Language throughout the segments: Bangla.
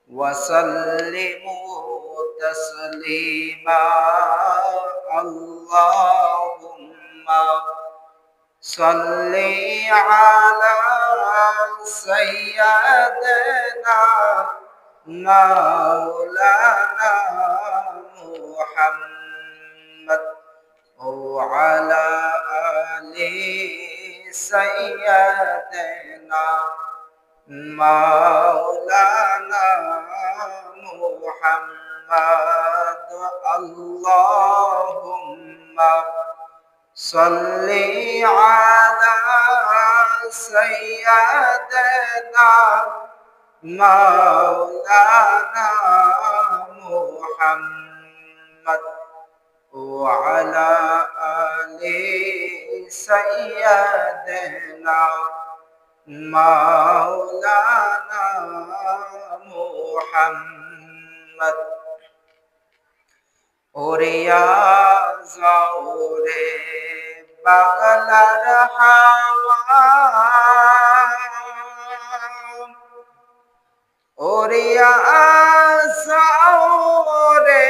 وسلموا تسليما. اللهم صل على سيدنا مولانا محمد وعلى آل سيدنا مولانا محمد. اللهم صل على سيدنا مولانا محمد وعلى آل سيدنا مولانا محمد. ওরিয়া যাওরে বাংলার হাওয়া, ওরিয়া যাওরে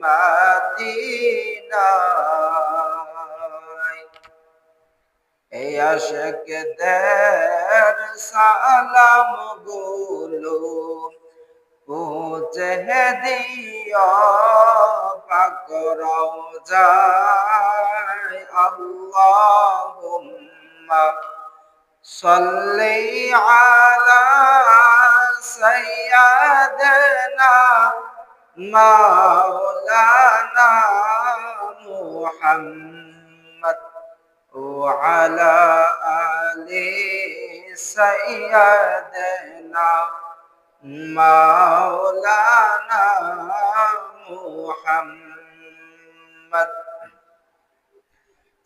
মদিনায়, এই আশিকদের সালাম গুলো পৌঁছে দিও পাক রওজায়। আল্লাহুম্মা সাল্লি আলা সাইয়্যিদিনা মাওলানা মুহাম্মদ ওয়া আলা আলি সাইয়্যিদিনা মাওলানা মুহাম্মদ।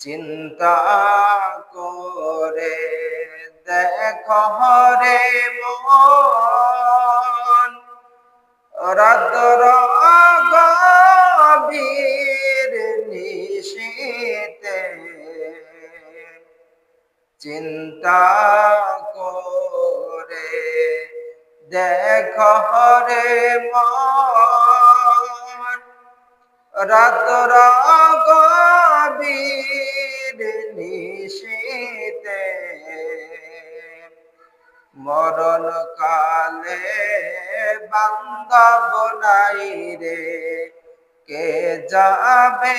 চিন্তা করে দেখো রে মন, রাতর গভীর নিশীথে চিন্তা করে দেখো রে মন, রাতর গভীর নিশীথে মরণ কালে বান্দব নাই রে, কে যাবে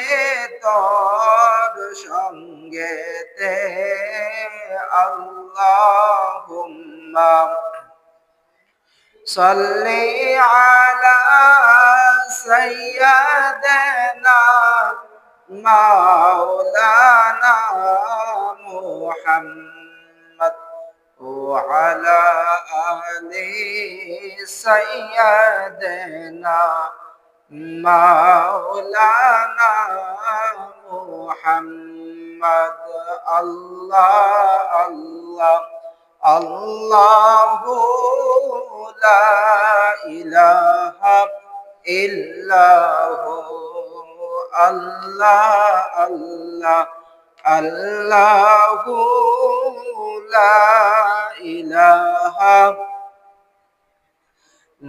তোর সঙ্গেতে। আল্লাহুম্মা সাল্লি আলা সাইয়্যিদিনা মাওলানা মুহাম্মদ ওয়া আলা আলি সাইয়্যিদিনা মাওলানা মুহাম্মদ। আল্লাহ আল্লাহ আল্লাহু লা ইলাহা ইল্লাহু। আল্লাহ আল্লাহ আল্লাহু লা ইলাহা।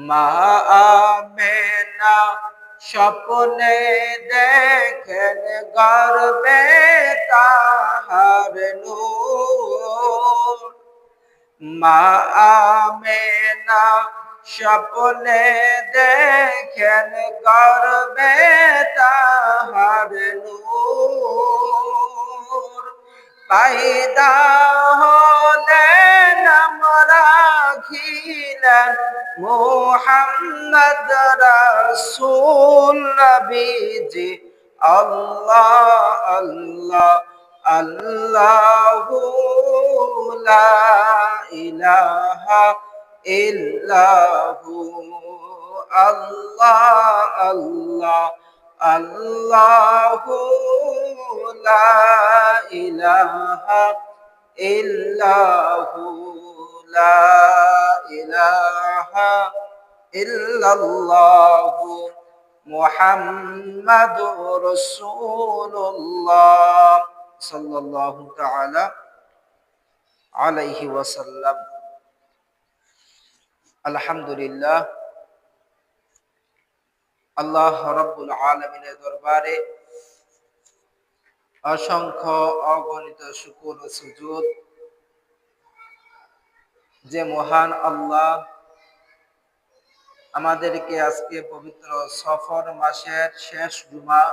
মা আমেনা স্বপ্নে দেখেন গর্বে তাহার নূর, মা আমেনা স্বপ্নে দেখেন গর্বে তাহার নূর। পাইদা হলেন আমরা রাখিলেন মুহাম্মদ রাসূল নবীজি। আল্লাহ আল্লাহ আল্লাহু লা ইলাহা ইল্লাহু। আল্লাহ আল্লাহ আল্লাহু লা ইলাহা ইল্লাহু। লা ইলাহা ইল্লাল্লাহু মুহাম্মাদুর রাসূলুল্লাহ সাল্লাল্লাহু তাআলা আলাইহি ওয়াসাল্লাম। আলহামদুলিল্লাহ, আল্লাহ রাব্বুল আলামিনের দরবারে অসংখ্য অগণিত শুকর ও সুজুদ। যে মহান আল্লাহ আমাদেরকে আজকে পবিত্র সফর মাসের শেষ জুমা,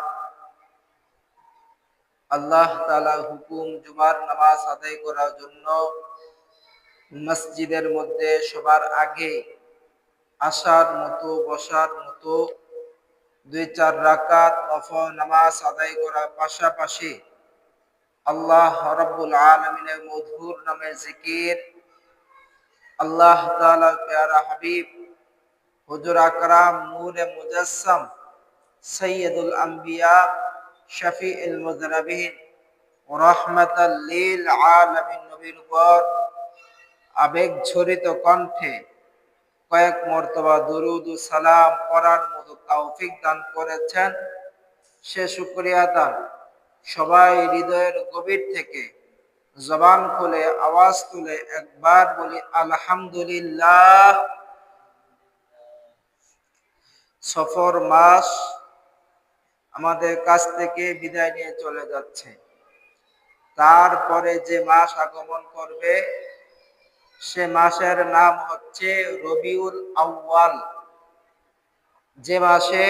আল্লাহ তাআলার হুকুম জুমার নামাজ আদায় করার জন্য মসজিদের মধ্যে সবার আগে আসার মতো, বসার মতো 2-4 রাকাত নফল নামাজ আদায় করার পাশাপাশি আল্লাহ রাব্বুল আলামিনের মধুর নামের জিকির, আল্লাহ তাআলার প্যারা হাবিব হুজুর আকরাম নূরে মুজাসসাম সাইয়্যিদুল আম্বিয়া শফিউল মুযনিবিন রাহমাতাল লিল আলামিন নবীর উপর আবেগ ঝরিত কণ্ঠে কয়েক মর্তবা দরুদ ও সালাম পড়ার মতো তৌফিক দান করেছেন। সে শুকরিয়া দান সবাই হৃদয়ের গভীর থেকে জবান খুলে আওয়াজ তুলে একবার বলি আলহামদুলিল্লাহ। সফর মাস আমাদের কাছ থেকে বিদায় নিয়ে চলে যাচ্ছে। তারপরে যে মাস আগমন করবে সে মাসের নাম হচ্ছে রবিউল আউয়াল, যে মাসে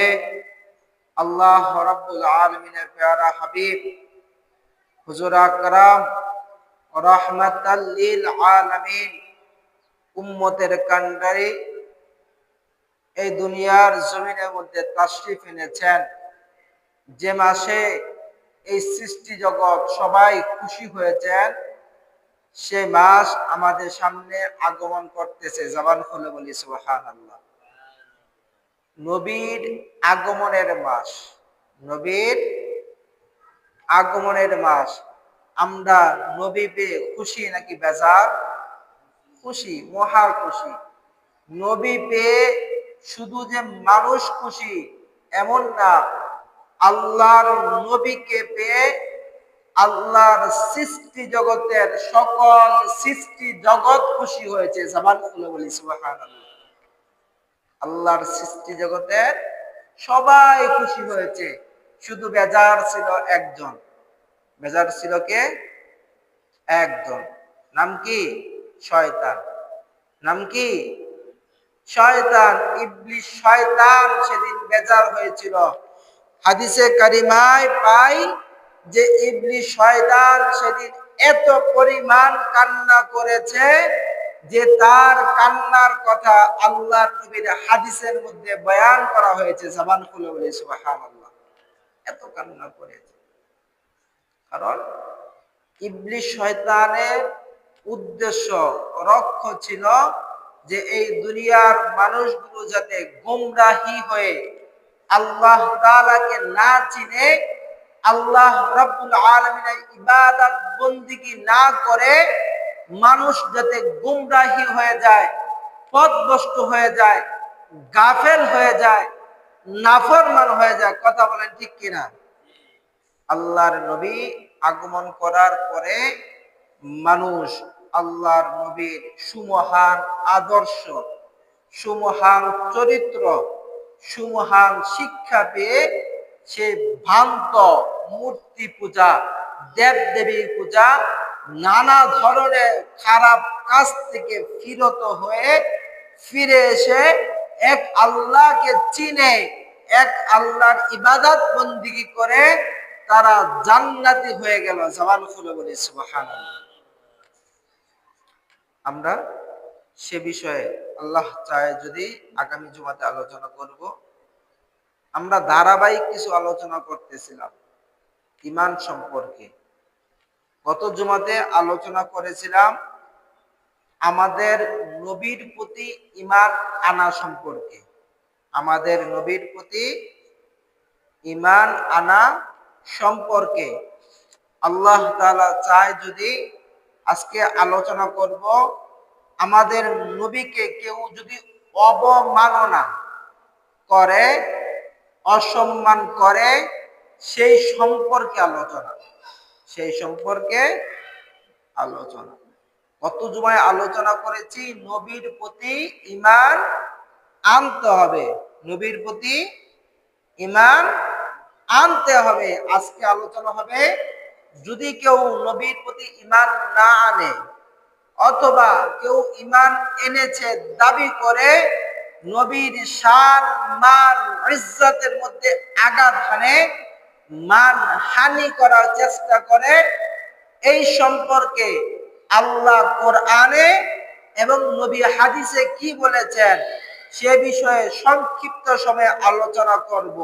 আল্লাহ রাব্বুল আলামিনের প্যারা হাবিব হুজুর আকরাম রাহমাতাল লিল আলামিন উম্মতের কান্ডারি এই দুনিয়ার জমিনের মধ্যে তাশরিফ এনেছেন, যে মাসে এই সৃষ্টি জগৎ সবাই খুশি হয়েছেন। সে মাস আমাদের সামনে আগমন করতেছে। জবান খুলে বলি সুবহানাল্লাহ। নবীর আগমনের মাস, নবীর আগমনের মাস। আমরা নবী পেয়ে খুশি নাকি বেজার? খুশি, মহা খুশি। নবী পেয়ে শুধু যে মানুষ খুশি এমন না, আল্লাহর নবীকে পেয়ে আল্লাহর সৃষ্টি জগতের সকল সৃষ্টি জগৎ খুশি হয়েছে। জবান খুলে বলি সুবহানাল্লাহ। আল্লাহর সৃষ্টি জগতের সবাই খুশি হয়েছে, শুধু বেজার ছিল একজন। বেজার ছিল কে? একজন। নাম কি? শয়তান। নাম কি? শয়তান, ইবলিস শয়তান সেদিন বেজার হয়েছিল। হাদিসে কারিমায় পাই যে ইবলিস শয়তান সেদিন এত পরিমাণ কান্না করেছে যে তার কান্নার কথা আল্লাহর নবীর হাদিসের মধ্যে বয়ান করা হয়েছে। জবান খুলে বলি সুবহানাল্লাহ। এত কান্না করেছে, কারণ ইবলিস শয়তানের উদ্দেশ্য লক্ষ্য ছিল যে এই দুনিয়ার মানুষগুলো যাতে গোমরাহি হয়ে আল্লাহ তাআলাকে না চিনে, আল্লাহ রাব্বুল আলামিনের ইবাদত বন্দেগী না করে, মানুষ যাতে গোমরাহি হয়ে যায়, পথভ্রষ্ট হয়ে যায়, গাফেল হয়ে যায়, নাফরমান হয়ে যায়। কথা বলেন ঠিক কিনা? আল্লাহর নবী আগমন করার পরে মানুষ আল্লাহর নবীর সুমহান আদর্শ, সুমহান চরিত্র, সুমহান শিক্ষা পেয়ে সে ভ্রান্ত মূর্তি পূজা, দেব দেবীর পূজা, নানা ধরনের খারাপ কাজ থেকে বিরত হয়ে ফিরে এসে এক আল্লাহকে চিনে, এক আল্লাহর ইবাদত বন্দেগী করে তারা জান্নাতি হয়ে গেল। জবান খুলে বলি সুবহানাল্লাহ। আমরা সে বিষয়ে আল্লাহ চায় যদি আগামী জুমাতে আলোচনা করব। আমরা ধারাবাহিক কিছু আলোচনা করতেছিলাম ঈমান সম্পর্কে। গত জুমাতে আলোচনা করেছিলাম আমাদের নবীর প্রতি ঈমান আনা সম্পর্কে। আমাদের নবীর প্রতি ঈমান আনা সম্পর্কে আল্লাহ তাআলা চায় যদি আজকে আলোচনা করব আমাদের নবীকে কেউ যদি অবমাননা করে, অসম্মান করে, সেই সম্পর্কে আলোচনা। সেই সম্পর্কে আলোচনা। গত জুমায় আলোচনা করেছি নবীর প্রতি ঈমান আনতে হবে, নবীর প্রতি ঈমান আনতে হবে। আজকে আলোচনা হবে যদি কেউ নবীর প্রতি ঈমান না আনে অথবা কেউ ঈমান এনেছে দাবি করে নবীর শান মান ইজ্জতের মধ্যে আঘাত হানে, মান হানি করার চেষ্টা করে, এই সম্পর্কে আল্লাহ কোরআনে এবং নবী হাদিসে কি বলেছেন সে বিষয়ে সংক্ষিপ্ত সময়ে আলোচনা করব।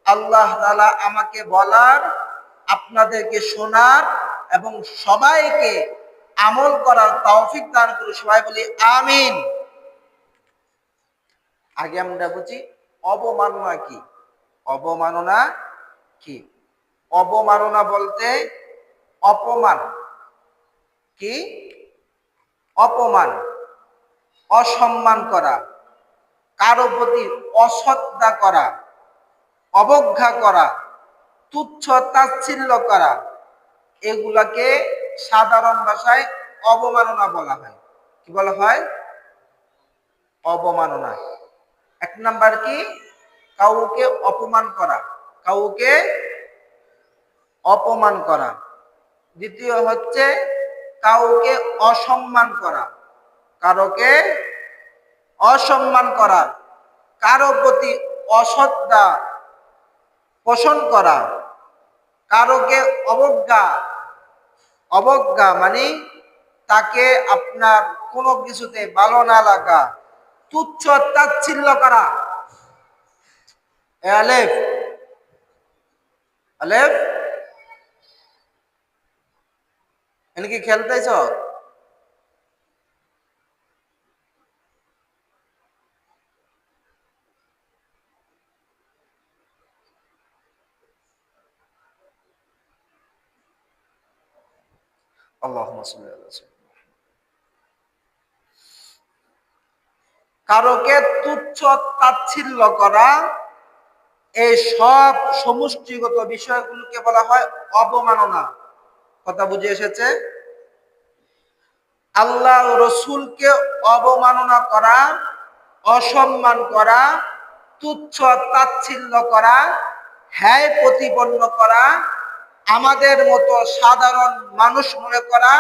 আল্লাহ তাআলা আমাকে বলার, আপনাদেরকে শোনার এবং সবাইকে আমল করার তৌফিক দান করুন। সবাই বলি আমিন। আগে আমরা বুঝি অবমাননা কি। অবমাননা কি? অবমাননা বলতে অপমান। কি? অপমান, অসম্মান করা, কারো প্রতি অশ্রদ্ধা করা, অবজ্ঞা করা, তুচ্ছ তাচ্ছিল্য করা, এগুলাকে সাধারণ ভাষায় অবমাননা বলা হয়। কি বলা হয়? অবমাননা। এক নাম্বার কি? কাউকে অপমান করা, কাউকে অপমান করা। দ্বিতীয় হচ্ছে কাউকে অসম্মান করা, কারোকে অসম্মান করা, কারো প্রতি অশ্রদ্ধা পোষণ করা, কারোকে অবজ্ঞা। অবজ্ঞা মানে তাকে আপনার কোনো কিছুতে ভালো না লাগা, তুচ্ছ তাচ্ছিল্য করা। আলেফ আলেফ এনে কি খেলতেছ? আল্লাহুম্মা সাল্লি আলা সাইয়্যিদিনা। কারোকে তুচ্ছ তাচ্ছিল্য করা, এই সব সমষ্টিগত বিষয়গুলোকে বলা হয় অবমাননা। কথা বুঝে এসেছে? আল্লাহ রসুলকে অবমাননা করা, অসম্মান করা, তুচ্ছ তাচ্ছিল্য করা, হ্যায় প্রতিপন্ন করা, আমাদের মতো সাধারণ মানুষ মনে করা,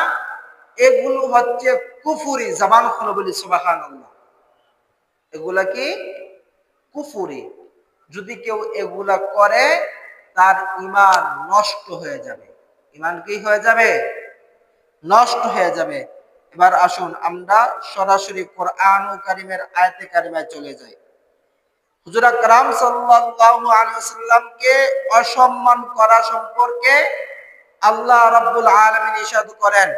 এগুলো হচ্ছে কুফুরি। জবান খুলে বলি সুবহানাল্লাহ। এগুলা কি? কুফুরি। যদি কেউ এগুলা করে তার ঈমান নষ্ট হয়ে যাবে। ঈমান কি হয়ে যাবে? নষ্ট হয়ে যাবে। এবার আসুন আমরা সরাসরি কোরআন ও কারিমের আয়াতে কারিমায় চলে যাই। হুজুর আকরাম সাল্লাল্লাহু আলাইহি ওয়াসাল্লামকে অসম্মান করা সম্পর্কে আল্লাহ রাব্বুল আলামিন ইরশাদ করেন,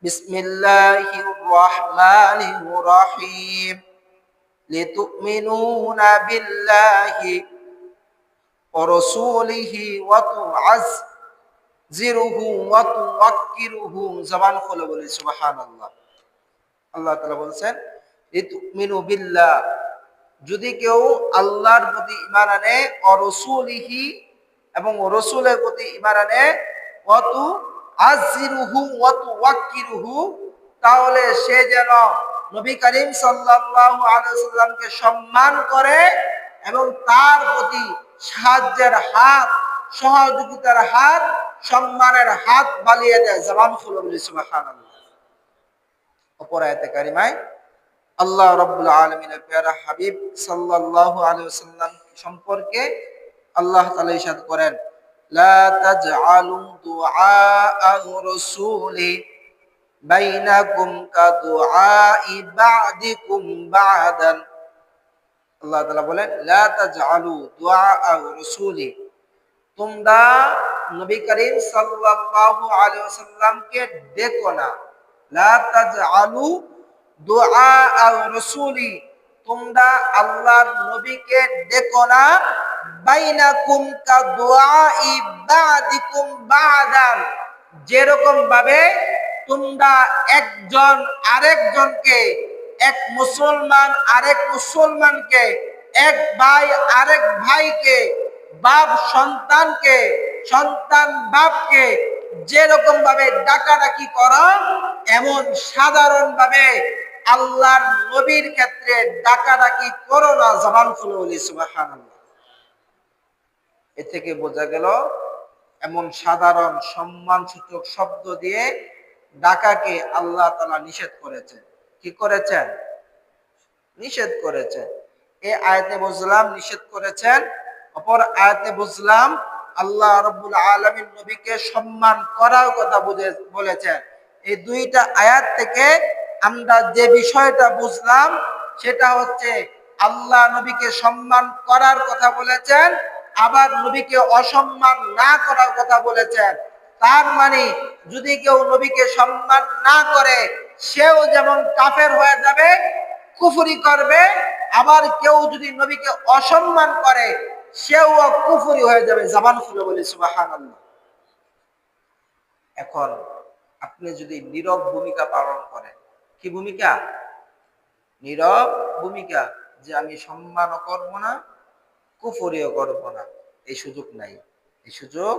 বিসমিল্লাহির রহমানির রহিম, লিতুমিনুনা বিল্লাহি ওয়া রাসূলিহি ওয়া তুআযজিরুহু ওয়া তুওয়াক্কিরুহু। জবান খুলে বলি সুবহানাল্লাহ। আল্লাহ তাআলা বলেন লিতুমিনু বিল্লাহ, যদি কেউ আল্লাহর প্রতি ঈমান আনে, ওয়া রাসূলিহি এবং রাসূলের প্রতি ঈমান আনে, ওয়া তুআযজিরুহু ওয়া তুওয়াক্কিরুহু, তাহলে সে যেন নবী করিম সাল্লাল্লাহু আলাইহি ওয়াসাল্লামকে সম্মান করে এবং তার প্রতি সাহায্যের হাত, সহযোগিতার হাত, সম্মানের হাত বাড়িয়ে দেয়। জবান খুলে বলি সুবহানাল্লাহ। অপর আয়াতে কারিমায় আল্লাহ রাব্বুল আলামিনের প্যারা হাবিব সাল্লাল্লাহু আলাইহি ওয়াসাল্লাম সম্পর্কে আল্লাহ তাআলা ইরশাদ করেন, লা তাজআলু দুআআ রাসূলি বাইনাকুম কাদুআই বা'দিকুম বা'দান। আল্লাহ তাআলা বলেন, লা তাজআলু দুআআ রাসূলি, তোমরা নবী করিম সাল্লাল্লাহু আলাইহি ওয়াসাল্লামকে ডেকো না। লা তাজআলু দুআআ রাসূলি, তোমরা আল্লাহর নবীকে ডেকো না, বাইনাকুম কাদুআই বা'দিকুম বা'দান, যেরকম ভাবে তোমরা একজন আরেকজনকে, এক মুসলমান আরেক মুসলমানকে, এক ভাই আরেক ভাইকে, বাপ সন্তানকে, সন্তান বাপকে যেরকম ভাবে ডাকাডাকি করো এমন সাধারণ ভাবে আল্লাহর নবীর ক্ষেত্রে ডাকাডাকি করো না, জবান খুলে বলি সুবহানাল্লাহ। এ থেকে বোঝা গেল এমন সাধারণ সম্মানসূচক শব্দ দিয়ে ডাকাকে আল্লাহ তাআলা নিষেধ করেছেন। কি করেছেন? নিষেধ করেছেন। এই আয়াতে বুঝলাম নিষেধ করেছেন, অপর আয়াতে বুঝলাম আল্লাহ রাব্বুল আলামিন নবীকে সম্মান করার কথা বলেছেন। এই দুইটা আয়াত থেকে আমরা যে বিষয়টা বুঝলাম সেটা হচ্ছে আল্লাহ নবীকে সম্মান করার কথা বলেছেন, আবার নবীকে অসম্মান না করার কথা বলেছেন। তার মানে যদি কেউ নবীকে সম্মান না করে সেও যেমন কাফের হয়ে যাবে, কুফরি করবে, আবার কেউ যদি নবীকে অসম্মান করে সেও কুফরি হয়ে যাবে। জবান খুলে বলি সুবহানাল্লাহ। এখন আপনি যদি নীরব ভূমিকা পালন করেন, কি ভূমিকা? নীরব ভূমিকা, যে আমি সম্মানও করব না, কুফরিও করব না, এই সুযোগ নাই। এই সুযোগ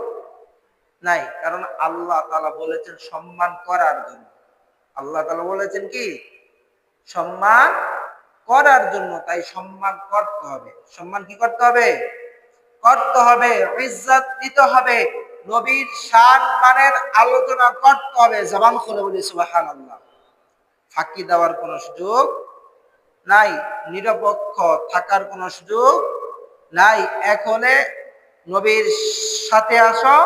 নাই, কারণ আল্লাহ তাআলা বলেছেন সম্মান করার জন্য। আল্লাহ তাআলা বলেছেন কি? সম্মান করার জন্য। তাই সম্মান করতে হবে। সম্মান কি করতে হবে? করতে হবে। ইজ্জত দিতে হবে। নবীর শান মানের আলোচনা করতে হবে। জবান খুলে বলি সুবহানাল্লাহ। ফাঁকি দেওয়ার কোনো সুযোগ নাই, নিরপেক্ষ থাকার কোনো সুযোগ নাই। এক হলে নবীর সাথে আসো,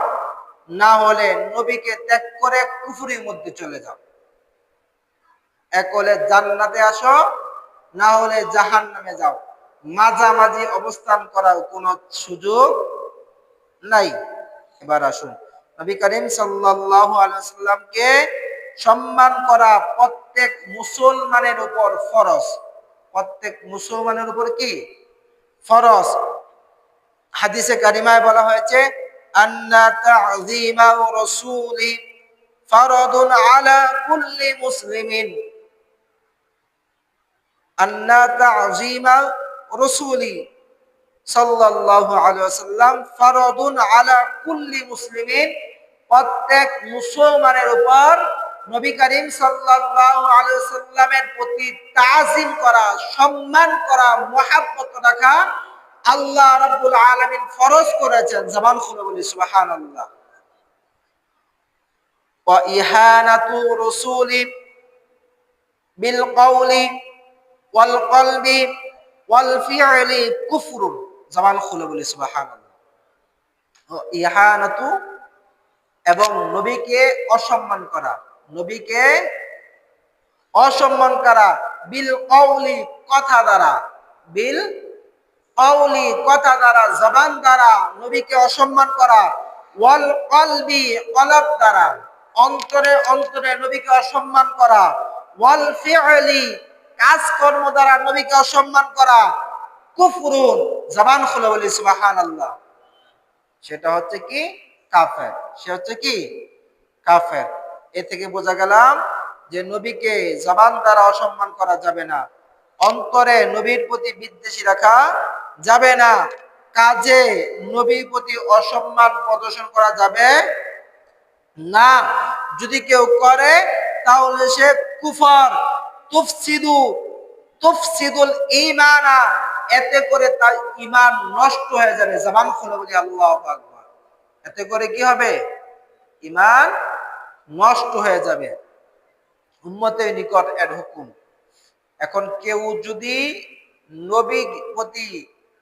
না হলে নবীকে ত্যাগ করে কুফরির মধ্যে চলে যাও। এক হলে জান্নাতে আসো, না হলে জাহান্নামে যাও। মাঝামাঝি অবস্থান করার কোনো সুযোগ নাই। এবার আসুন, নবী করিম সাল্লাল্লাহু আলাইহি ওয়াসাল্লামকে সম্মান করা প্রত্যেক মুসলমানের উপর ফরজ। প্রত্যেক মুসলমানের উপর কি? ফরজ। হাদিসে কারিমায় বলা হয়েছে আন্না তা'যীমা রাসূলি ফরদুন আলা কুল্লি মুসলিমিন। আন্না তা'যীমা রাসূলি সাল্লাল্লাহু আলাইহি ওয়াসাল্লাম ফরদুন আলা কুল্লি মুসলিমিন। প্রত্যেক মুসলমানের উপর নবী করিম সাল্লাল্লাহু আলাইহি ওয়াসাল্লামের প্রতি তাজিম করা, সম্মান করা, মহব্বত রাখা আল্লাহ রাব্বুল আলামিন ফরজ করেছেন। জবান খুলে বলি সুবহানাল্লাহ। ওয়া ইহানাতু রাসূলি বিল কওলি ওয়াল কলবি ওয়াল ফি'লি কুফরুন। জবান খুলে বলি সুবহানাল্লাহ। ইহানাতু, এবং নবীকে অসম্মান করা, নবীকে অসম্মান করা, বিল কওলি, কথা দ্বারা, বিল কওলি, কথা দ্বারা, জবান দ্বারা নবীকে অসম্মান করা, ওয়াল কলবি, কলব দ্বারা, অন্তরে অন্তরে নবীকে অসম্মান করা, ওয়াল ফি'লি, কাজকর্ম দ্বারা নবীকে অসম্মান করা, কুফরুন। জবান খুলে বলি সুবহানাল্লাহ। সেটা হচ্ছে কি? কাফের। সে হচ্ছে কি? কাফের। এ থেকে বোঝা গেলাম যে নবীকে জবান দ্বারা অসম্মান করা যাবে না, অন্তরে নবীর প্রতি বিদ্বেষী রাখা যাবে না, কাজে নবীর প্রতি অসম্মান প্রদর্শন করা যাবে না। যদি কেউ করে তাহলে সে কুফর, তুফসিদুল ঈমানা, এতে করে তার ঈমান নষ্ট হয়ে যাবে। জবান খুলে বলি আল্লাহু আকবার। এতে করে কি হবে? ঈমান নষ্ট হয়ে যাবে। উম্মতের নিকট এর হুকুম। এখন কেউ যদি নবীর প্রতি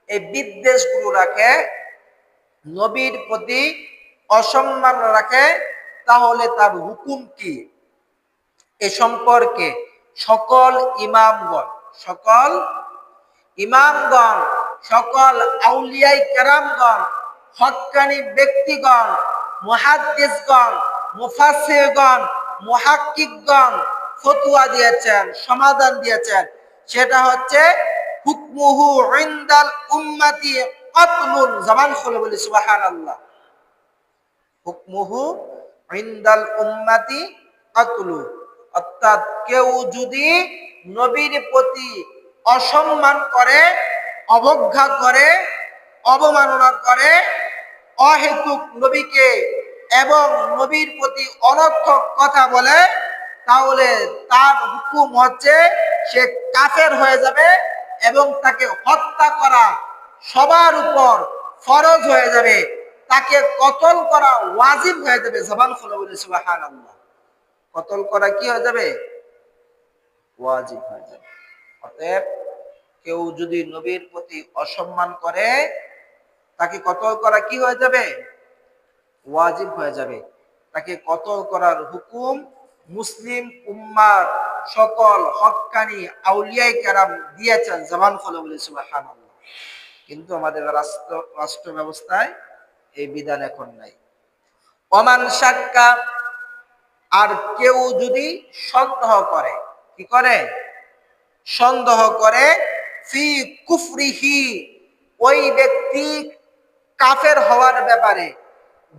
এই বিদ্বেষগুলো রাখে, নবীর প্রতি অসম্মান রাখে, তাহলে তার হুকুম কি? এ সম্পর্কে সকল ইমামগণ, সকল ইমামগণ, সকল আউলিয়াই কেরামগণ, হক্কানি ব্যক্তিগণ, মুহাদ্দিসগণ, মুফাসসিরগণ, মুহাক্কিকগণ ফতোয়া দিয়েছেন, সমাধান দিয়েছেন। সেটা হচ্ছে হুকমুহু ইনদাল উম্মতি কাতলুন। জবান খুলে বলি সুবহানাল্লাহ। হুকমুহু ইনদাল উম্মতি কাতলু, অর্থাৎ কেউ যদি নবীর প্রতি অসম্মান করে, অবজ্ঞা করে, অবমাননা করে, অহেতুক নবীকে এবং নবীর প্রতি অনর্থক কথা বলে, তাহলে তার হুকুম হচ্ছে সে কাফের হয়ে যাবে এবং তাকে হত্যা করা সবার উপর ফরজ হয়ে যাবে, তাকে কতল করা ওয়াজিব হয়ে যাবে। জবান খুলে বলি সুবহানাল্লাহ। কতল করা কি হয়ে যাবে? ওয়াজিব হয়ে যাবে। অতএব কেউ যদি নবীর প্রতি অসম্মান করে, তাকে কতল করা কি হয়ে যাবে? ওয়াজিব হয়ে যাবে। তাকে কতল করার হুকুম মুসলিম উম্মার সকল হক্কানি আউলিয়ায়ে কেরাম দিয়েছেন। জবান খুলে বলি সুবহানাল্লাহ। কিন্তু আমাদের রাষ্ট্র ব্যবস্থায় এই বিধান এখন নাই। ওমান শাক্কা, আর কেউ যদি সন্দেহ করে, কি করে? সন্দেহ করে, ফি কুফরিহি, ওই ব্যক্তি কাফের হওয়ার ব্যাপারে।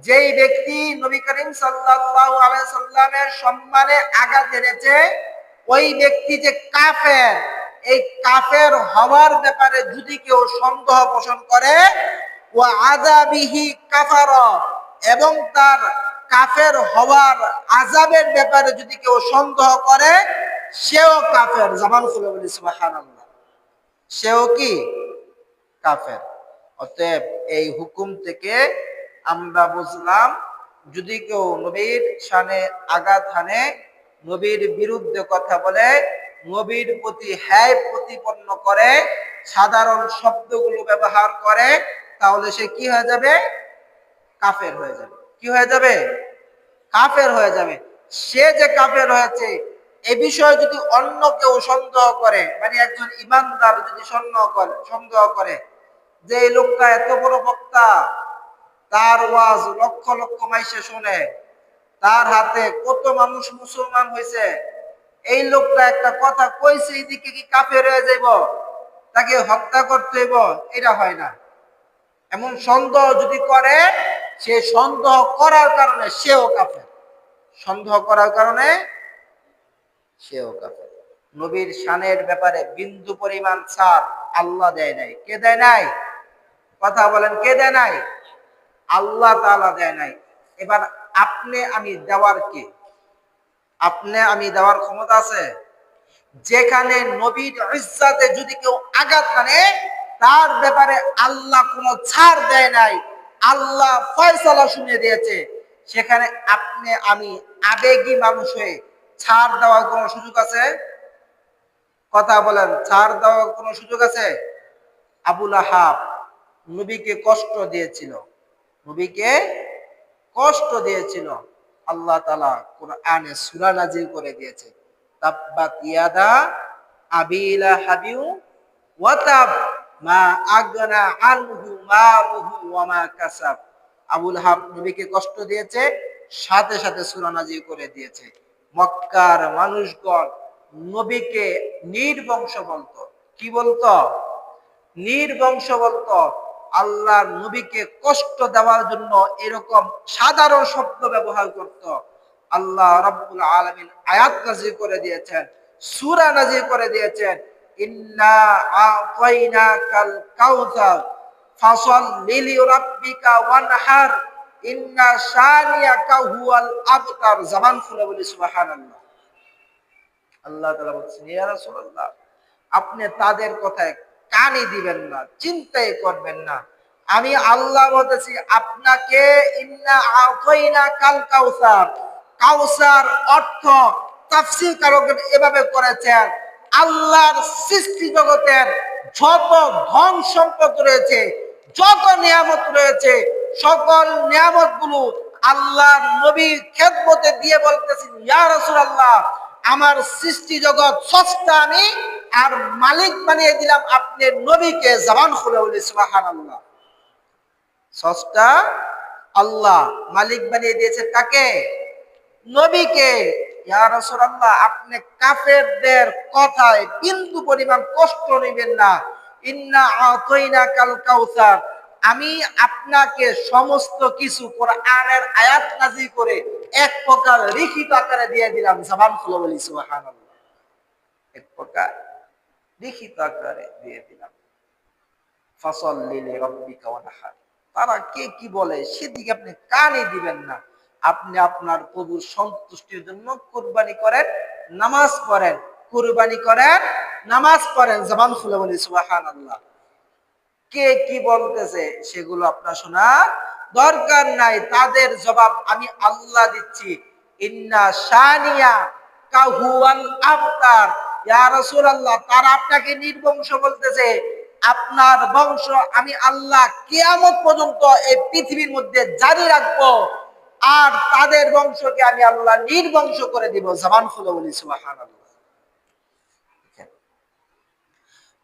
যেই ব্যক্তি নবী করিম সাল্লাল্লাহু আলাইহি সাল্লামের সম্মানে আঘাত এনেছে, ওই ব্যক্তি যে কাফের, এই কাফের হওয়ার ব্যাপারে যদি কেউ সন্দেহ পোষণ করে, ওয়া আযাবিহি কাফারা, এবং তার কাফের হওয়ার আযাবের ব্যাপারে যদি কেউ সন্দেহ করে, সেও কাফের। জবান খুলে বলি সুবহানাল্লাহ। সেও কি? কাফের। অতএব এই হুকুম থেকে আমরা বুঝলাম, যদি কেউ নবীর শানে আঘাত হানে, নবীর বিরুদ্ধে কথা বলে, নবীর প্রতি হ্যায় প্রতিপন্ন করে, সাধারণ শব্দগুলো ব্যবহার করে, তাহলে সে কি হয়ে যাবে? কাফের হয়ে যাবে। কি হয়ে যাবে? কাফের হয়ে যাবে। সে যে কাফের হয়েছে এ বিষয়ে যদি অন্য কেউ সন্দেহ করে, মানে একজন ইমানদার যদি সন্দেহ করে যে এই লোকটা এত বড় বক্তা, তার ওয়াজ লক্ষ লক্ষ মাইসে শুনে, তার হাতে কত মানুষ মুসলমান হয়েছে, এই লোকটা একটা কথা কইছে, এদিকে কি কাফের হয়ে যাইব, তাকে হত্যা করতে হইব? এটা হয় না। এমন সন্দেহ যদি করে, সে সন্দেহ করার কারণে সেও কাফের। সন্দেহ করার কারণে সেও কাফের। নবীর শানের ব্যাপারে বিন্দু পরিমাণ ছাড় আল্লাহ দেয় নাই। কে দেয় নাই? কথা বলেন, কে দেয় নাই? আল্লাহ তাআলা দেয় নাই। এবার আপনি আমি দেওয়ার কে? আপনি আমি দেওয়ার ক্ষমতা আছে? যেখানে নবীর ইজ্জতে যদি কেউ আঘাত হানে, তার ব্যাপারে আল্লাহ কোনো ছাড় দেয় নাই, আল্লাহ ফয়সালা শুনিয়ে দিয়েছে, সেখানে আপনি আমি আবেগী মানুষ হয়ে ছাড় দেওয়ার কোনো সুযোগ আছে? কথা বলেন, ছাড় দেওয়ার কোনো সুযোগ আছে? আবুল আহাব নবীকে কষ্ট দিয়েছিল, নবীকে কষ্ট দিয়েছিল। আল্লাহ তাআলা কোরআনে সূরা নাজিল করে দিয়েছে, তাব্বাত ইয়াদা আবি লাহাবি ওয়া তাব, মা আগনা আনহু মালুহু ওয়া মা কাসাব। আবুল আহাব নবীকে কষ্ট দিয়েছে, সাথে সাথে সূরা নাজিল করে দিয়েছে। মক্কার মানুষগণ নবীকে নির্বংশ বলতো। কি বলতো? নির্বংশ বলতো। আল্লাহর নবীকে কষ্ট দেওয়ার জন্য এরকম সাধারণ শব্দ ব্যবহার করত। আল্লাহ রাব্বুল আলামিন আয়াত নাযিল করে দিয়েছেন, সূরা নাযিল করে দিয়েছেন, ইন্না আতাইনাকাল কাউসার ফাসাল্লি লিরাব্বিকা ওয়ানহার ইন্না শানিয়াকা হুয়াল আবতার। জবান খুলে বলি সুবহানাল্লাহ। আল্লাহ তাআলা বলছেন, ইয়া রাসূলুল্লাহ, আপনি তাদের কথায় কানে দিবেন না, চিন্তাই করবেন না। আমি আল্লাহ বলতেছি আপনাকে, ইন্না আতাইনা কাল কাউসার। কাউসার অর্থ তাফসীর কারকগণ এভাবে করেছেন, আল্লাহর সৃষ্টি জগতের যত ধন সম্পদ রয়েছে, যত নিয়ামত রয়েছে, সকল নিয়ামত গুলো আল্লাহর নবীর খেদমতে দিয়ে বলতেছেন, ইয়া রাসূলুল্লাহ, আমার সৃষ্টি জগৎ স্রষ্টা আমি, আর মালিক বানিয়ে দিলাম আপনি নবীকে। জবান খুলে বলি সুবহানাল্লাহ। স্রষ্টা আল্লাহ, মালিক বানিয়ে দিয়েছে কাকে? নবীকে। ইয়া রাসূলুল্লাহ, আপনি কাফেরদের কথায় বিন্দু পরিমাণ কষ্ট নেবেন না। ইন্না আতাইনাকাল কাউসার, আমি আপনাকে সমস্ত কিছু কোরআনের আয়াত নাযিল করে এক প্রকার লিখিত আকারে দিয়ে দিলাম। জবান খুলে বলি সুবহানাল্লাহ। এক প্রকার লিখিত আকারে দিয়ে দিলাম। ফাসাল্লি লিরাব্বিকা ওয়ানহার। তারা কে কি বলে সেদিকে আপনি কানে দিবেন না। আপনি আপনার প্রভুর সন্তুষ্টির জন্য কুরবানি করেন, নামাজ পড়েন, কুরবানি করেন, নামাজ পড়েন। জবান খুলে বলি সুবহানাল্লাহ। কে কি বলতেছে সেগুলো আপনার শোনা দরকার নাই, তাদের জবাব আমি আল্লাহ দিচ্ছি। ইন্না শানিয়া কাহুয়াল আবতার। ইয়া রাসূলুল্লাহ, তারা আপনাকে নির্বংশ বলতেছে। আপনার বংশ আমি আল্লাহ কিয়ামত পর্যন্ত এই পৃথিবীর মধ্যে জারি রাখবো, আর তাদের বংশকে আমি আল্লাহ নির্বংশ করে দিব। জবান খুলে বলি সুবহানাল্লাহ।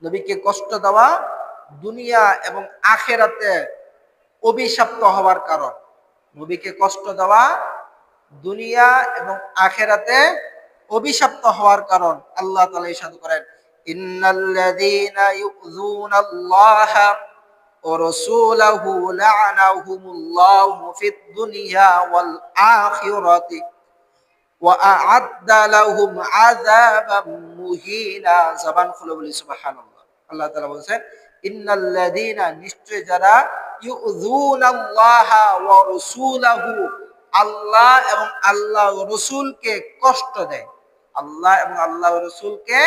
নবীকে কষ্ট দেওয়া দুনিয়া এবং আখেরাতে অভিশপ্ত হওয়ার কারণ। নবীকে কষ্ট দেওয়া দুনিয়া এবং আখেরাতে অভিশপ্ত হওয়ার কারণ। আল্লাহ তাআলা ইরশাদ করেন, ইন্নাল্লাযীনা ইউযুনাল্লাহা ওয়া রাসূলাহু লা'নাহুমুল্লাহু ফিদ দুনিয়া ওয়াল আখিরাতি ওয়া আ'আদ্দা লাহুম আযাবাম মুহিনা। জবান খুলে বলি সুবহানাল্লাহ। আল্লাহ তাআলা বলেন, ইন্নাল্লাযীনা, নিশ্চয় যারা, ইউযুনাল্লাহা ওয়া রাসূলাহু, আল্লাহ এবং আল্লাহ রাসূলকে কষ্ট দেয়, আল্লাহ এবং আল্লাহ রাসূলকে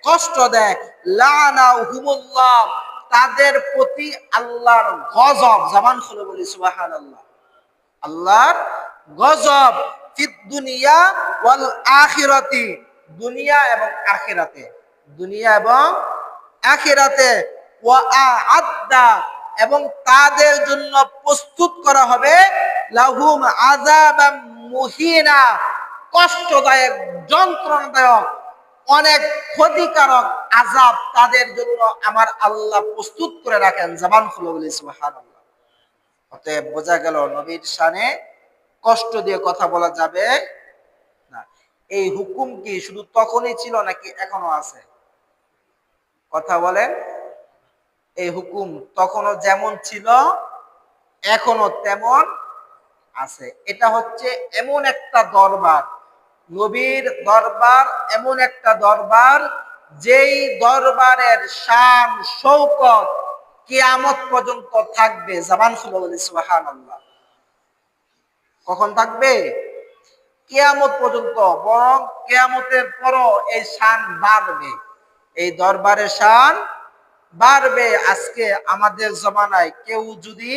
কষ্ট দেয়, লা'নাহুমুল্লাহ, তাদের প্রতি আল্লাহর গজব। জবান খুলে বলি সুবহানাল্লাহ। আল্লাহর গজব ফিদ দুনিয়া ওয়াল আখিরাতি, দুনিয়া এবং আখিরাতে, দুনিয়া এবং আখিরাতে, ওয়া আ'আদ্দা, এবং তাদের জন্য প্রস্তুত করা হবে, লাহুম আযাবাম মুহিনা, কষ্টদায়ক, যন্ত্রণাদায়ক, অনেক ক্ষতিকারক আযাব তাদের জন্য আমার আল্লাহ প্রস্তুত করে রাখেন। জবান খুলে বলি সুবহানাল্লাহ। অতএব বোঝা গেল নবীর শানে কষ্ট দিয়ে কথা বলা যাবে না। এই হুকুম কি শুধু তখনই ছিল নাকি এখনো আছে? কথা বলেন। এই হুকুম তখনও যেমন ছিল এখনো তেমন আছে। এটা হচ্ছে এমন একটা দরবার, নবীর দরবার, এমন একটা দরবার যেই দরবারের শান শৌকত কিয়ামত পর্যন্ত থাকবে। জবান খুলে বলি সুবহানাল্লাহ। কখন থাকবে? কিয়ামত পর্যন্ত। বরং কিয়ামতের পরও এই শান বাড়বে, এই দরবারের শান বাড়বে। আজকে আমাদের জমানায় কেউ যদি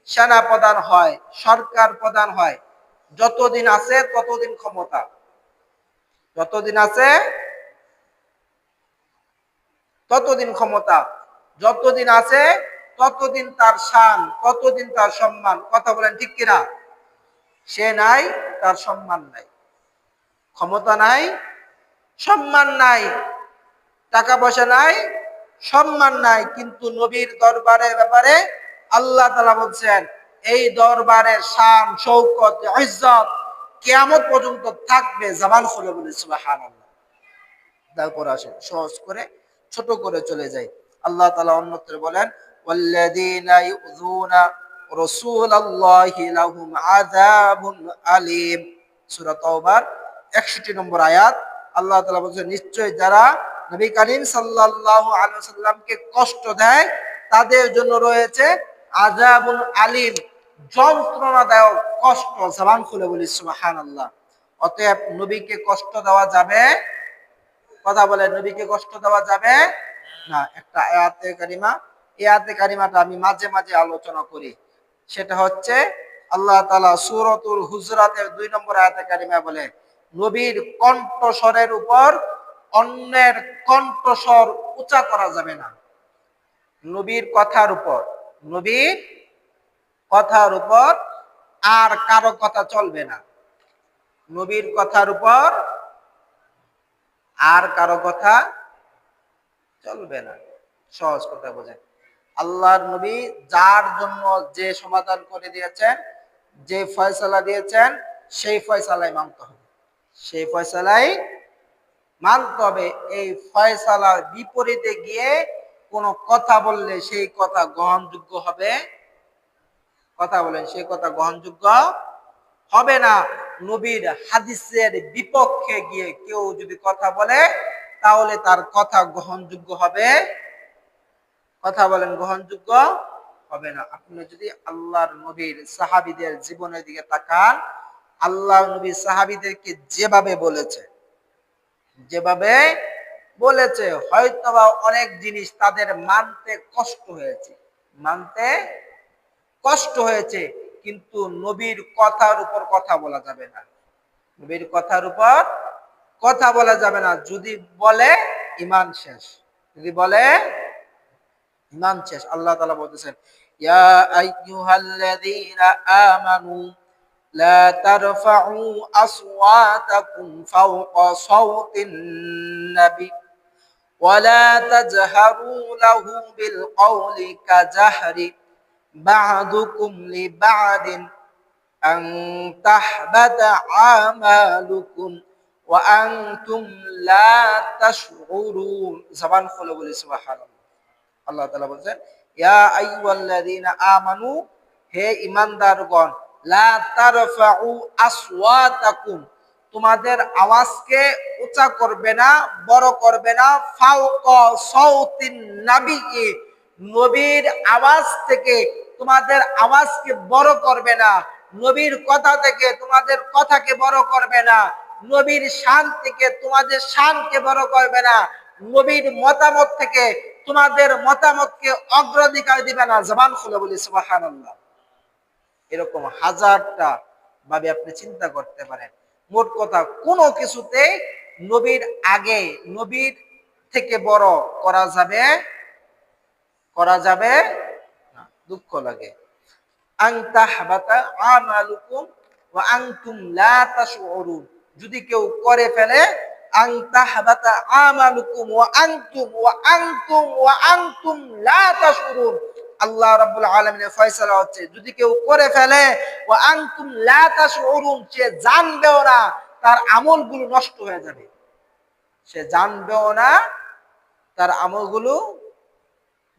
সেনা প্রধান হয়, সরকার প্রধান হয়, যতদিন আছে ততদিন ক্ষমতা, যতদিন আছে ততদিন ক্ষমতা, যতদিন আছে ততদিন তার শান, ততদিন তার সম্মান। কথা বলেন ঠিক কিনা? সে নাই, তার সম্মান নাই, ক্ষমতা নাই, সম্মান নাই, টাকা পয়সা নাই, সম্মান নাই। কিন্তু নবীর দরবারের ব্যাপারে আল্লাহ তাআলা বলছেন, এই দরবারের শান শৌকত ইজ্জত কিয়ামত পর্যন্ত থাকবে। জবান খুলে বলি সুবহানাল্লাহ। তারপর আসেন সহজ করে, ছোট করে চলে যাই। আল্লাহ তাআলা অন্যত্র বলেন, ওয়াল্লাযীনা ইউযুনা রাসূলাল্লাহি লাহুম আযাবুন আলীম। সূরা তাওবার 61 নম্বর আয়াত। আল্লাহ তাআলা বলেন, নিশ্চয় যারা নবী করিম সাল্লাল্লাহু আলাইহি ওয়াসাল্লামকে কষ্ট দেয় তাদের জন্য রয়েছে আযাবুন আলীম, যন্ত্রণাদায়ক কষ্ট। জবান খুলে বলি সুবহানাল্লাহ। অতএব নবীকে কষ্ট দেওয়া যাবে, কথা বলে, নবীকে কষ্ট দেওয়া যাবে না। একটা আয়াতে কারিমা, এই আয়াতে কারিমাটা আমি মাঝে মাঝে আলোচনা করি। সেটা হচ্ছে আল্লাহ তাআলা সূরাতুল হুজরাতের 2 নম্বর আয়াতে কারিমা বলে, নবীর কণ্ঠস্বরের উপর অন্যের কণ্ঠস্বর উঁচা করা যাবে না। নবীর কথার উপর, নবীর কথার উপর আর কারো কথা চলবে না। নবীর কথার উপর আর কারো কথা চলবে না। সহজ কথা বোঝেন। আল্লাহর নবী যার জন্য যে সমাধান করে দিয়েছেন, যে ফয়সালা দিয়েছেন, সেই ফয়সালাই মানতে হবে, সেই ফয়সালাই মানতে হবে। এই ফয়সালার বিপরীতে গিয়ে কোনো কথা বললে সেই কথা গ্রহণযোগ্য হবে? কথা বলেন, সেই কথা গ্রহণযোগ্য হবে না। নবীর হাদিসের বিপক্ষে গিয়ে কেউ যদি কথা বলে তাহলে তার কথা গ্রহণযোগ্য হবে? কথা বলেন, গ্রহণযোগ্য হবে না। আপনি যদি আল্লাহর নবীর সাহাবীদের জীবনের দিকে তাকান, আল্লাহ নবী সাহাবীদেরকে যেভাবে বলেছে হয়তোবা অনেক জিনিস তাদের মানতে কষ্ট হয়েছে, কিন্তু নবীর কথার উপর কথা বলা যাবে না। নবীর কথার উপর কথা বলা যাবে না। যদি বলে ঈমান শেষ, যদি বলে ঈমান শেষ। আল্লাহ তাআলা বলতেছেন, ইয়া আইয়ুহাল্লাযীনা আমানু লা তারফাউ আসওয়াতাকুম ফাওকা সাওতিন নাবী ওয়া লা তাজহারু লাহু বিল কওলি কাজাহরি বা'দুকুম লিবা'দিন আন তাহবাতা আমালুকুম ওয়া আনতুম লা তাশউরুন। জবান খুলে বলি সুবহানাল্লাহ। আল্লাহ তাআলা বলেন, ইয়া আইয়ুহাল্লাযীনা আমানু, হে ঈমানদারগণ, লা তারফাউ আসওয়াতাকুম, তোমাদের আওয়াজকে উঁচা করবে না, বড় করবে না, ফাওকা সাওতিন নাবী, নবীর আওয়াজ থেকে তোমাদের আওয়াজকে বড় করবে না, নবীর কথা থেকে তোমাদের কথাকে বড় করবে না, নবীর শান থেকে তোমাদের শানকে বড় করবে না, নবীর মতামত থেকে তোমাদের মতামতকে অগ্রাধিকার দিবে না। জবান খুলে বলি সুবহানাল্লাহ। এরকম হাজারটা ভাবে আপনি চিন্তা করতে পারেন। মোট কথা, কোনো কিছুতে নবীর আগে, নবীর থেকে বড় করা যাবে না। দুঃখ লাগে। আন তাহবাতা আমালুকুম ওয়া আনতুম লা তাশউরুন, যদি কেউ করে ফেলে, আন তাহবাতা আমালুকুম ওয়া আনতুম লা তাশউরুন, আল্লাহ রাব্বুল আলামিনের ফয়সালা হচ্ছে, যদি কেউ করে ফেলে ওয়া আনতুম লা তাশউরুন, সে জানবেও না, তার আমলগুলো নষ্ট হয়ে যাবে। সে জানবেও না, তার আমলগুলো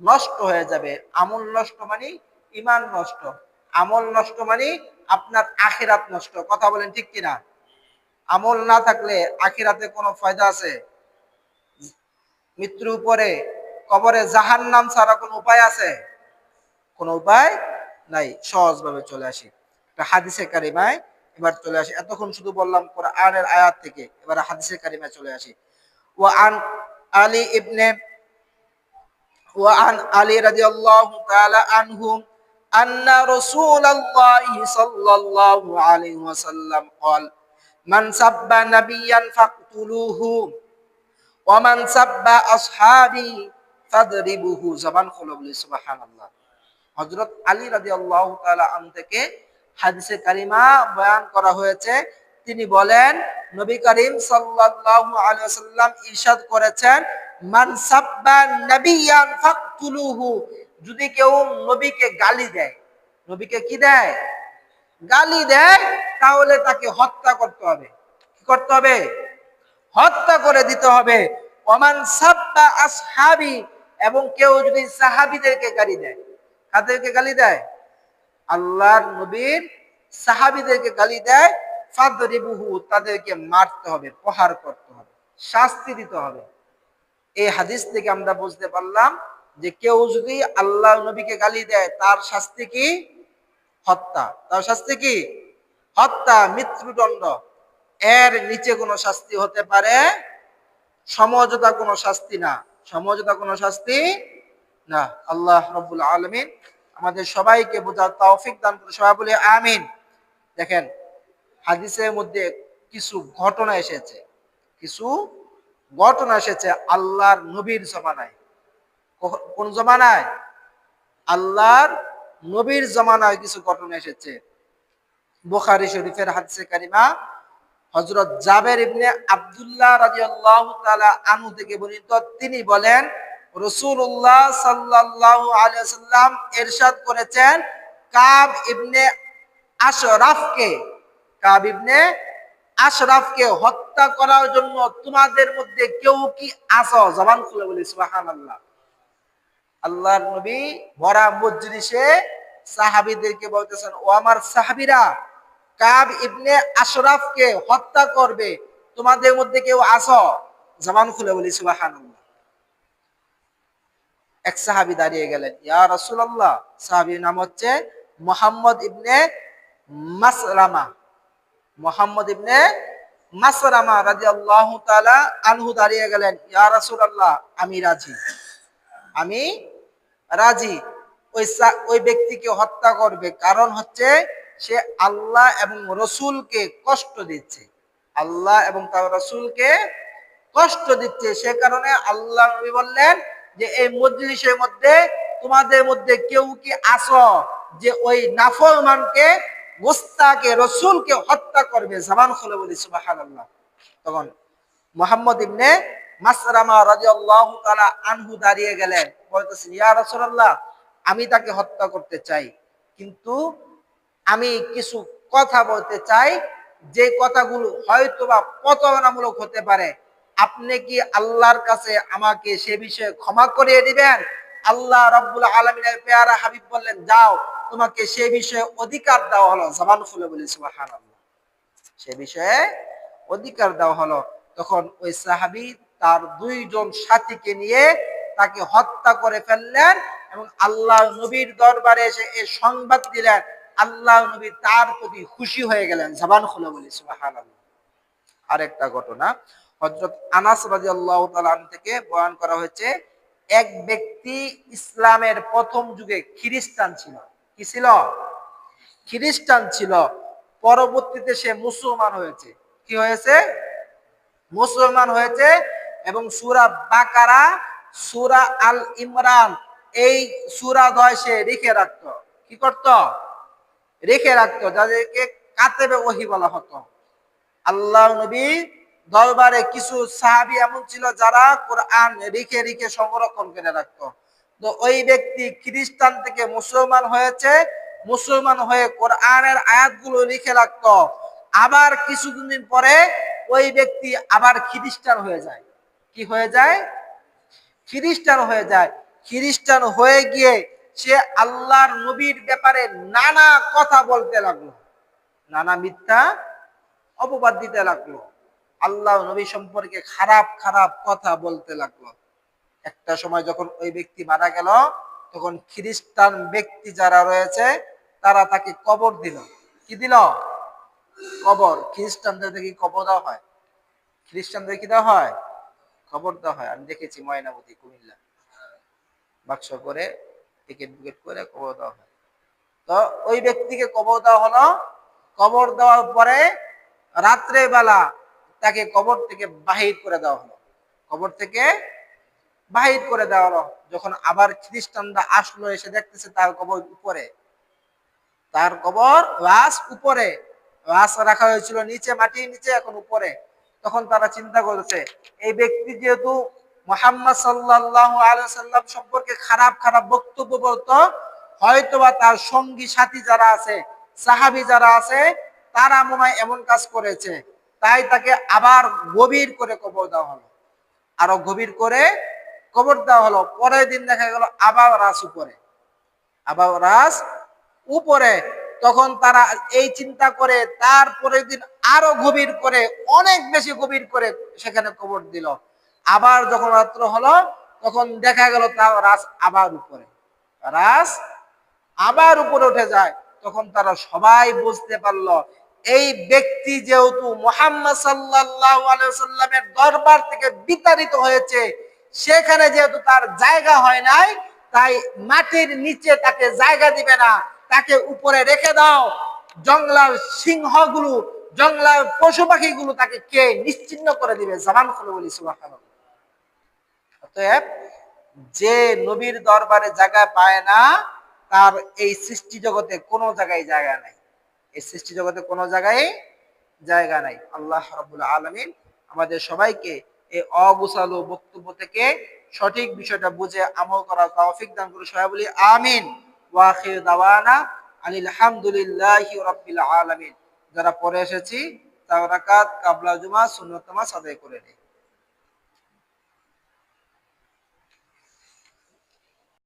নষ্ট হয়ে যাবে। আমল নষ্ট মানে ঈমান নষ্ট, আমল নষ্ট মানে আপনার আখিরাত নষ্ট। কথা বলেন ঠিক কিনা? আমল না থাকলে আখিরাতে কোনো ফায়দা আছে? মৃত্যুর পরে কবরে জাহান্নাম ছাড়া কোনো উপায় আছে? কোনো উপায় নাই। সহজভাবে চলে আসি একটা হাদিসে কারিমায়, এবার চলে আসি। এতক্ষণ শুধু বললাম কোরআনের আয়াত থেকে, এবার হাদিসে কারিমায় চলে আসি। ওয়া আন আলী ইবনে وعن علي رضي الله تعالى عنه أن رسول الله صلى الله عليه وسلم قال من سب نبيا فاقتلوه ومن سب أصحابي فاضربوه। জবান খুলে বলি সুবহানাল্লাহ। হযরত আলী রাদিয়াল্লাহু তাআলা আনহু থেকে হাদিসে কারিমা বয়ান করা হয়েছে। তিনি বলেন, নবী করিম সাল্লাল্লাহু আলাইহি ওয়াসাল্লাম ইরশাদ করেছেন, মান সাব্বা নাবিয়ান ফাকতুলুহু, যদি কেউ নবীকে গালি দেয়, নবীকে কি দেয়? গালি দেয়, তাহলে তাকে হত্যা করতে হবে। কি করতে হবে? হত্যা করে দিতে হবে। ওমান সাব্বা আসহাবি, এবং কেউ যদি সাহাবীদেরকে গালি দেয়, কাদেরকে গালি দেয়? আল্লাহর নবীর সাহাবীদেরকে গালি দেয়, ফাদরিবুহু, তাদেরকে মারতে হবে, প্রহার করতে হবে, শাস্তি দিতে হবে। এই হাদিস থেকে আমরা বুঝতে পারলাম যে কেউ যদি আল্লাহ নবীকে গালি দেয়, তার শাস্তি কি? হত্যা। তার শাস্তি কি? হত্যা, মৃত্যুদণ্ড। এর নিচে কোনো শাস্তি হতে পারে? সমঝোতা কোনো শাস্তি না, সমঝোতা কোনো শাস্তি না। আল্লাহ রাব্বুল আলামিন আমাদের সবাইকে বোঝার তৌফিক দান করুন। সবাই বলে আমিন। দেখেন, হাদিসের মধ্যে কিছু ঘটনা এসেছে, আল্লাহর নবীর জমানায়। কোন জমানায়? আল্লাহর নবীর জমানায় কিছু ঘটনা এসেছে। বুখারী শরীফের হাদিসে কারিমা হযরত জাবের ইবনে আব্দুল্লাহ রাদিয়াল্লাহু তাআলা আনহু থেকে বর্ণিত। তিনি বলেন, রাসূলুল্লাহ সাল্লাল্লাহু আলাইহি ওয়াসাল্লাম ইরশাদ করেছেন, কাব ইবনে আশরাফকে হত্যা করার জন্য তোমাদের মধ্যে কেউ কি আছো? জবান খুলে বলি সুবহানাল্লাহ। আল্লাহর নবী ভরা মজলিসে সাহাবীদেরকে বলতেছেন, ও আমার সাহাবীরা, কাব ইবনে আশরাফকে হত্যা করবে, তোমাদের মধ্যে কেউ আছো? জবান খুলে বলি সুবহানাল্লাহ। এক সাহাবী দাঁড়িয়ে গেলেন, ইয়া রাসূলুল্লাহ। সাহাবীর নাম হচ্ছে মুহাম্মদ ইবনে মাসলামা। মুহাম্মদ ইবনে মাসলামা রাদিয়াল্লাহু তাআলা আনহু দাঁড়িয়ে গেলেন, ইয়া রাসূলুল্লাহ, আমি রাজি, আমি রাজি। ওই ব্যক্তিকে হত্যা করবে, কারণ হচ্ছে সে আল্লাহ এবং রসুলকে কষ্ট দিচ্ছে, আল্লাহ এবং তার রসুলকে কষ্ট দিচ্ছে। সে কারণে আল্লাহ নবী বললেন যে এই মজলিসের মধ্যে তোমাদের মধ্যে কেউ কি আসো যে ওই নাফরমানকে, গোস্তাকে, রসুলকে হত্যা করবে? জবান খুলে বলি সুবহানাল্লাহ। তখন মুহাম্মদ ইবনে মাসলামা রাদিয়াল্লাহু তাআলা আনহু দাঁড়িয়ে গেলেন, বলতেছেন, ইয়া রাসূলুল্লাহ, আমি তাকে হত্যা করতে চাই, কিন্তু আমি কিছু কথা বলতে চাই, যে কথাগুলো হয়তোবা প্রতারণামূলক হতে পারে। আপনি কি আল্লাহর কাছে আমাকে সে বিষয়ে ক্ষমা করিয়ে দিবেন? আল্লাহ রাব্বুল আলামিনের পেয়ারা হাবিব বললেন, যাও, তোমাকে সে বিষয়ে অধিকার দেওয়া হলো। জবান খুলে বলি সুবহানাল্লাহ। সে বিষয়ে অধিকার দেওয়া হলো। তখন ওই সাহাবী তার দুইজন সাথীকে নিয়ে তাকে হত্যা করে ফেললেন এবং আল্লাহ নবীর দরবারে এসে এই সংবাদ দিলেন। আল্লাহ নবী তার প্রতি খুশি হয়ে গেলেন। জবান খুলে বলি সুবহানাল্লাহ। আরেকটা ঘটনা হযরত আনাস রাদিয়াল্লাহু তাআলা আনহু থেকে বয়ান করা হয়েছে, এক ব্যক্তি ইসলামের প্রথম যুগে খ্রিস্টান ছিল। কি ছিল? খ্রিস্টান ছিল। পরবর্তীতে সে মুসলমান হয়েছে। কি হয়েছে? মুসলমান হয়েছে। এবং সূরা বাকারা, সূরা আল ইমরান, এই সূরা দ্বয় সে রেখে রাখতো। কি করত? রেখে রাখতো, যাদেরকে কাতেবে ওহী বলা হতো। আল্লাহ নবী দরবারে কিছু সাহাবী এমন ছিল যারা কোরআন রেখে রেখে সংরক্ষণ করে রাখতো। তো ওই ব্যক্তি খ্রিস্টান থেকে মুসলমান হয়েছে, মুসলমান হয়ে কোরআনের আয়াতগুলো লিখে রাখতো। আবার কিছুদিন পরে ওই ব্যক্তি আবার খ্রিস্টান হয়ে যায়। কি হয়ে যায়? খ্রিস্টান হয়ে যায়। খ্রিস্টান হয়ে গিয়ে সে আল্লাহর নবীর ব্যাপারে নানা কথা বলতে লাগলো, নানা মিথ্যা অপবাদ দিতে লাগলো, আল্লাহ নবী সম্পর্কে খারাপ খারাপ কথা বলতে লাগলো। একটা সময় যখন ওই ব্যক্তি মারা গেল, তখন খ্রিস্টান ব্যক্তি যারা রয়েছে তারা তাকে কবর দিল। কি দিল? কবর। খ্রিস্টানদের কি কবর দেওয়া হয়? খ্রিস্টানদের কি দেওয়া হয়? কবর দেওয়া হয়। আমি দেখেছি ময়নামতি, কুমিল্লা, বাক্স করে টিকিট বিকেট করে কবর দেওয়া হয়। তো ওই ব্যক্তিকে কবর দেওয়া হলো। কবর দেওয়ার পরে রাত্রে বেলা তাকে কবর থেকে বাহির করে দেওয়া হলো। কবর থেকে বাহির করে দেওয়া হলো। যখন আবার খ্রিস্টানরা আসলো, এসে দেখতেছে তার কবর উপরে, তার কবর লাশ উপরে, লাশ রাখা হয়েছিল নিচে, মাটির নিচে, এখন উপরে। তখন তারা চিন্তা করেছে, এই ব্যক্তি যেহেতু মুহাম্মদ সাল্লাল্লাহু আলাইহি সাল্লাম সম্পর্কে খারাপ খারাপ বক্তব্য বলতো, হয়তোবা তার সঙ্গী সাথী যারা আছে, সাহাবী যারা আছে, তারা মনে হয় এমন কাজ করেছে। তাই তাকে আবার গভীর করে কবর দেওয়া হলো, আরো গভীর করে কবর দেওয়া হলো। পরের দিন দেখা গেল আবার রাস উপরে, আবার রাস উপরে। তখন তারা এই চিন্তা করে তারপরের দিন আরো গভীর করে, অনেক বেশি গভীর করে সেখানে কবর দিল। আবার যখন রাত্র হলো, তখন দেখা গেল তার রাস আবার উপরে, রাস আবার উপরে উঠে যায়। তখন তারা সবাই বুঝতে পারলো, এই ব্যক্তি যেহেতু মুহাম্মদ সাল্লাল্লাহু আলাইহি ওয়াসাল্লামের দরবার থেকে বিতাড়িত হয়েছে, সেখানে যেহেতু তার জায়গা হয় নাই, তাই মাটির নিচে তাকে জায়গা দিবে না, তাকে উপরে রেখে দাও। জঙ্গলার সিংহগুলো, জঙ্গলার পশু পাখিগুলো তাকে কে নিশ্চিহ্ন করে দিবে। জবান খুলে বলি সুবহানাল্লাহ। অতএব যে নবীর দরবারে জায়গা পায় না, তার এই সৃষ্টি জগতে কোনো জায়গায় জায়গা নাই, এই সৃষ্টি জগতে কোনো জায়গায় জায়গা নাই। আল্লাহ রাব্বুল আলামিন আমাদের সবাইকে এই অগুছালো বক্তব্য থেকে সঠিক বিষয়টা বুঝে আমল করার তৌফিক দান করুন। সবাই বলি আমিন। ওয়া আখির দাওয়ানা আনিল হামদুলিল্লাহি রাব্বিল আলামিন। যারা পরে এসেছি, তাওরাকাত কাবলা জুমা সুন্নত নামাজ আদায় করে নিই।